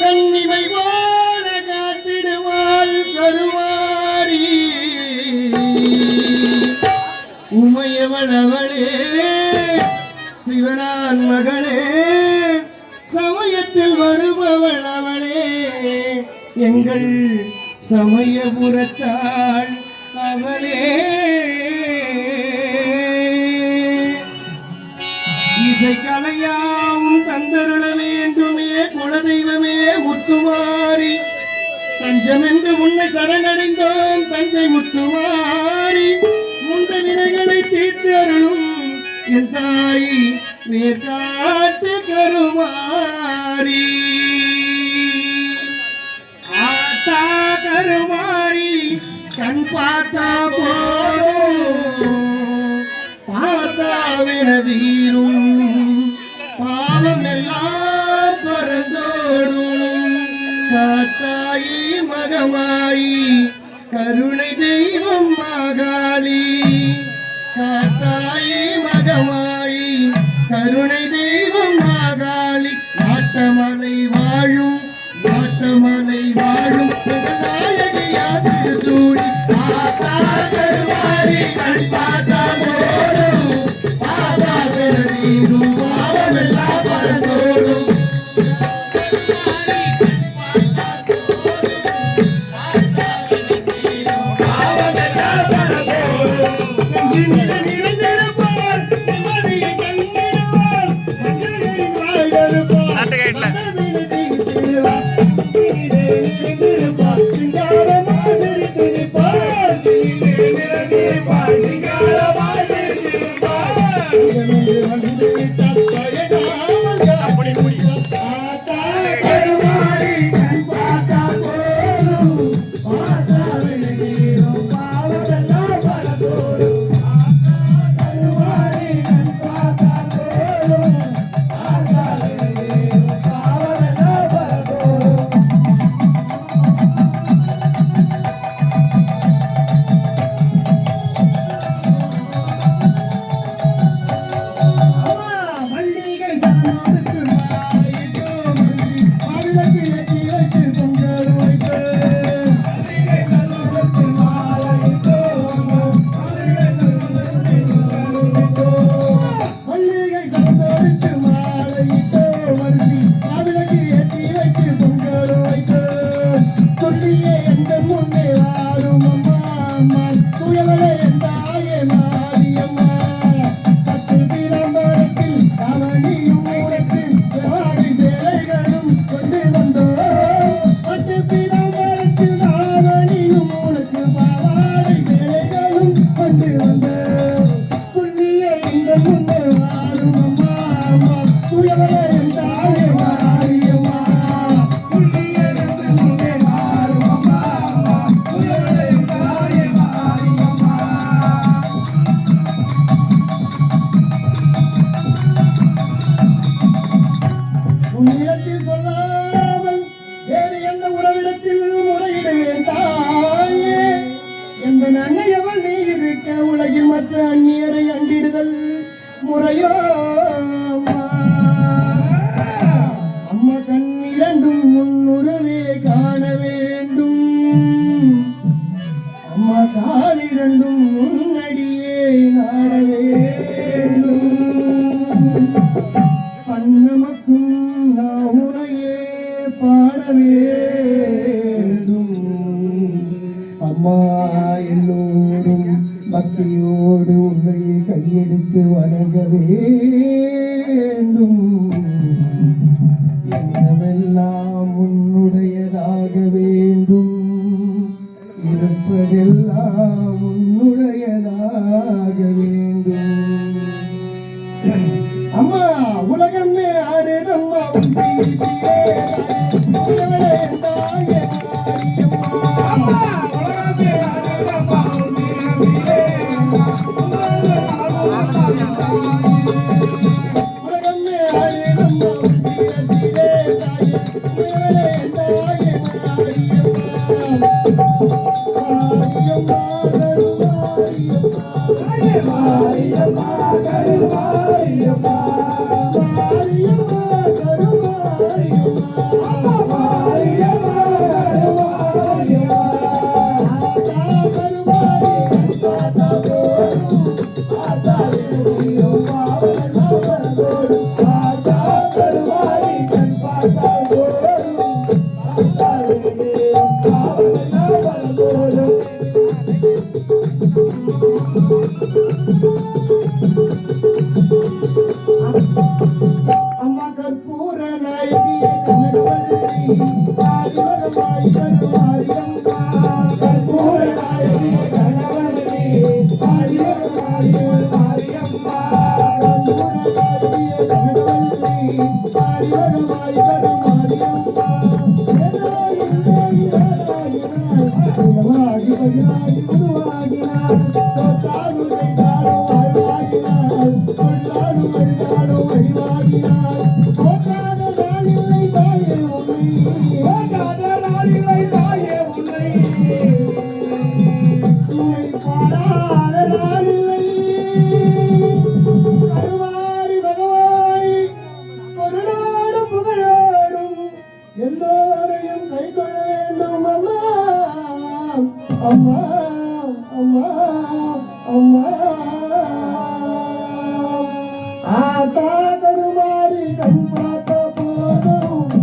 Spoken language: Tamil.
கண்ணிமை போல காத்திடுவாள் கருமாரி உமையவள் அவளே சிவனான் மகளே சமயத்தில் வருபவள் அவளே எங்கள் சமயபுரத்தாள் அவளே இசை கலையாவும் தந்தருள வேண்டுமே குலதெய்வமே முத்துமாரி தஞ்சம் என்று உன்னை சரணடைந்தோம் தஞ்சை முத்துமாரி முந்த வினைகளை தீர்த்து அருளும் என் தாய் வேர்காட்டு கருமாரி ஆத்தா கருமாரி கண் பார்த்தா போதும் பார்த்தா பாவம் எல்லாம் பறந்தோடும் காத்தாயி மகமாயி கருணை தெய்வம் மாகாளி காத்தாயி மகமாயி கருணை தெய்வம் மாகாளி நாட்டமலை வாழும் நாயகியாது சூடி காத்தா கருமாரி கண் பார்த்தா போதும் பாபா பெறதீரும் பாவமெல்லாம் பறந்தோடும் உலகில் மற்ற அந்நியரை அண்டிடுதல் முறையோ அம்மா கண் இரண்டும் முன்னுறவே காண வேண்டும் அம்மா கால் இரண்டும் முன்னடியே நாட வேண்டும் பண்ணமக்கும் நாவுனையே பாட வேண்டும் அம்மா எல்லோரும் பக்தியோடு உன்னை கையெடுத்து வணங்க வேண்டும் என்னவெல்லாம் உன்னுடையதாக வேண்டும் இருப்பதெல்லாம் உன்னுடையதாக வேண்டும் அம்மா உலகமே ஆடு எல்லோரையும் கை தொழ வேண்டும் அம்மா அம்மா அம்மா ஆத்தா கருமாறி கண் பார்த்த போதும்